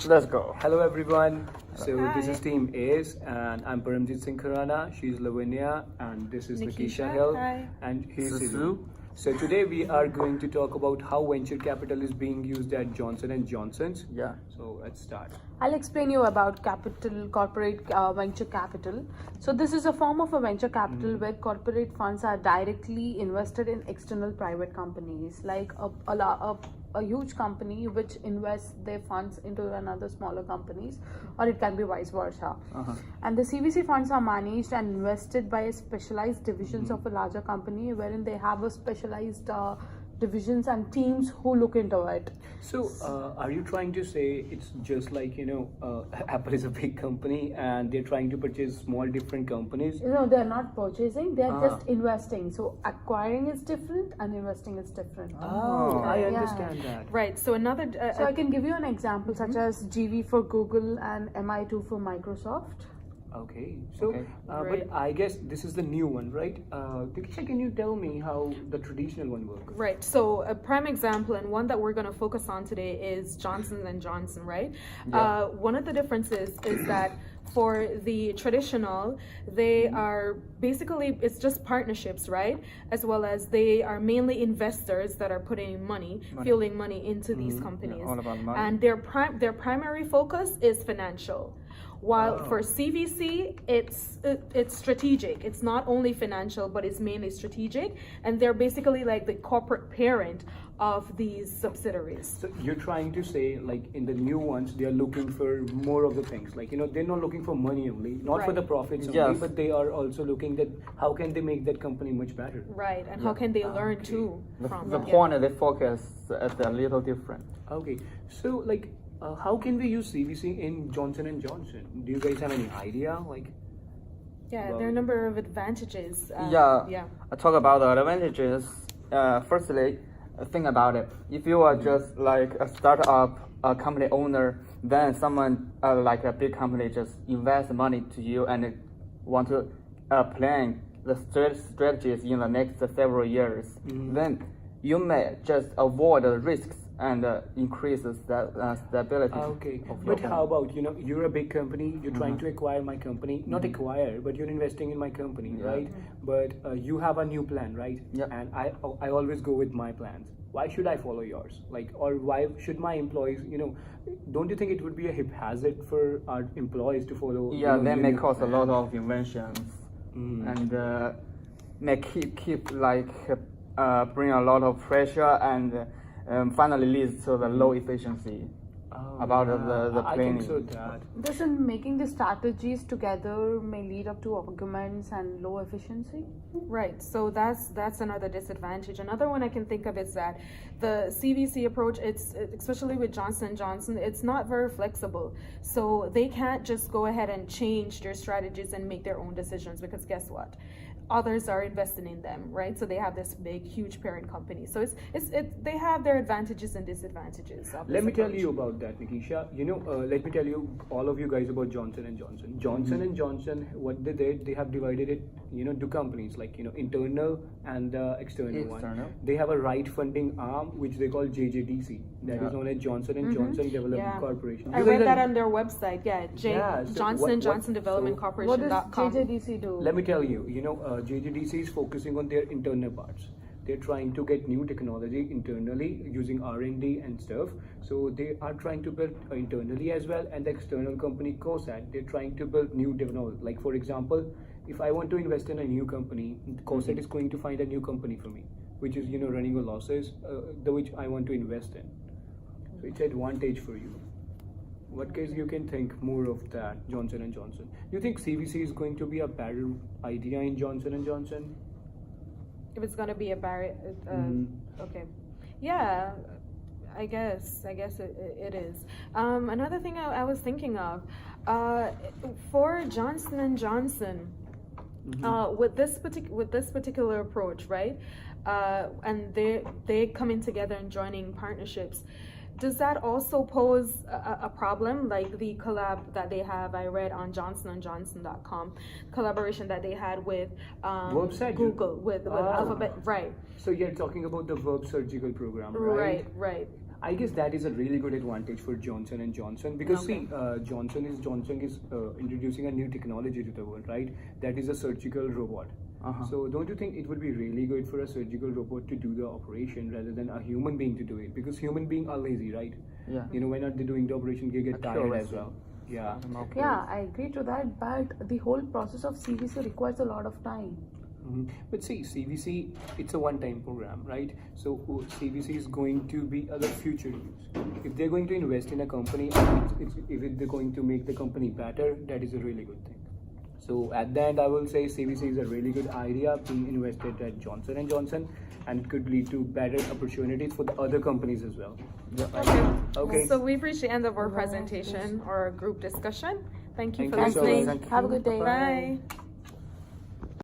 Let's go. Hello everyone. So Hi. this is Team Ace and I'm Paramjit Singh Khurana. She's Lavinia and this is Nikisha Nikisha. Hill Hi. and he's Susu. Sidhu. So today we are going to talk about how venture capital is being used at Johnson and Johnson's. Yeah. So let's start. I'll explain you about corporate venture capital. So this is a form of a venture capital where corporate funds are directly invested in external private companies, like a huge company which invests their funds into another smaller companies, or it can be vice versa. And the CVC funds are managed and invested by a specialized divisions of a larger company, wherein they have a specialized divisions and teams who look into it. So are you trying to say it's just like, Apple is a big company and they're trying to purchase small different companies? No, they're not purchasing, they're just investing. So acquiring is different and investing is different. Oh, I Yeah. understand that. Right. So another. So I can give you an example such as GV for Google and MI2 for Microsoft. Okay, so Okay. Right. but I guess this is the new one, right? Nikisha, can you tell me how the traditional one works? Right. So a prime example and one that we're going to focus on today is Johnson and Johnson. Right. Yeah. One of the differences is that for the traditional, they are basically it's just partnerships, right? As well as they are mainly investors that are putting money. Fueling money into these companies. all about money. And their primary focus is financial. While Oh. for CVC, it's strategic. It's not only financial, but it's mainly strategic, and they're basically like the corporate parent of these subsidiaries. So you're trying to say, like in the new ones, they are looking for more of the things. Like they're not looking for money only, not for Right. the profits only, Yes. but they are also looking that how can they make that company much better. Right, and how can they learn Okay. too The from the them? point they focus is a little different. Okay, so like how can we use CVC in Johnson and Johnson? Do you guys have any idea? Like Yeah, there are a number of advantages. Yeah. I talk about the advantages. Firstly, think about it. If you are just like a startup, a company owner, then someone like a big company just invest money to you and want to plan the strategies in the next several years. Then you may just avoid the risks and increase the stability. okay, of your but how about you're a big company, you're trying to acquire my company, not acquire, but you're investing in my company, Yeah. right? But you have a new plan, right? Yeah. And I always go with my plans. Why should I follow yours? Like, or why should my employees? Don't you think it would be a hip hazard for our employees to follow? Yeah, that may your cause a lot plan? of inventions Mm. and may keep like bring a lot of pressure and finally leads to the low efficiency Oh, about yeah. the I planning. think so that. This in making the strategies together may lead up to arguments and low efficiency. Right, so that's another disadvantage. Another one I can think of is that the CVC approach, it's especially with Johnson & Johnson, it's not very flexible. So they can't just go ahead and change their strategies and make their own decisions, because guess what? Others are investing in them, right? So they have this big, huge parent company. So they have their advantages and disadvantages. Of Let this me tell approach. you about that, Nikisha. Let me tell you, all of you guys, about Johnson and Johnson. Johnson and Johnson, what they did, they have divided it, to companies like internal and external one. External. They have a right funding arm which they call JJDC. That is Yeah. known as Johnson and Johnson Development Yeah. Corporation. I You read guys that are- on their website. Yeah, Yeah, so Johnson what- Johnson Development so What Corporation.com. does JJDC do? Let me tell you, JJDC is focusing on their internal parts. They're trying to get new technology internally using R&D and stuff. So they are trying to build internally as well. And the external company COSAT, they're trying to build new technology. Like for example, if I want to invest in a new company, COSAT is going to find a new company for me, which is running with losses, which I want to invest in. So it's an advantage for you. What case you can think more of that, Johnson and Johnson? Do you think CVC is going to be a better idea in Johnson and Johnson? If it's gonna be a barrier, Mm. okay, yeah, I guess it is. Another thing I was thinking of, for Johnson and Johnson, with this particular approach, right? And they coming together and joining partnerships. Does that also pose a problem, like the collab that they have? I read on johnsonandjohnson.com, collaboration that they had with Website? Google, with Ah. Alphabet, right? So you're talking about the Verb Surgical program, right? Right. I guess that is a really good advantage for Johnson and Johnson because Okay. see, Johnson is introducing a new technology to the world, right? That is a surgical robot. Uh-huh. So don't you think it would be really good for a surgical robot to do the operation rather than a human being to do it? Because human beings are lazy, right? Yeah. You know, when are they doing the operation? They get tired as Accuracy. well. Yeah. Yeah, I agree to that, but the whole process of CVC requires a lot of time. Mhm. But see, CVC, it's a one-time program, right? So CVC is going to be other future use. If they're going to invest in a company, if they're going to make the company better, that is a really good thing. So at the end, I will say CVC is a really good idea being invested at Johnson and Johnson, and it could lead to better opportunities for the other companies as well. Okay. So we've reached the end of our presentation or group discussion. Thank you Thank for you so listening. much. Thank Have a you. good day. Bye.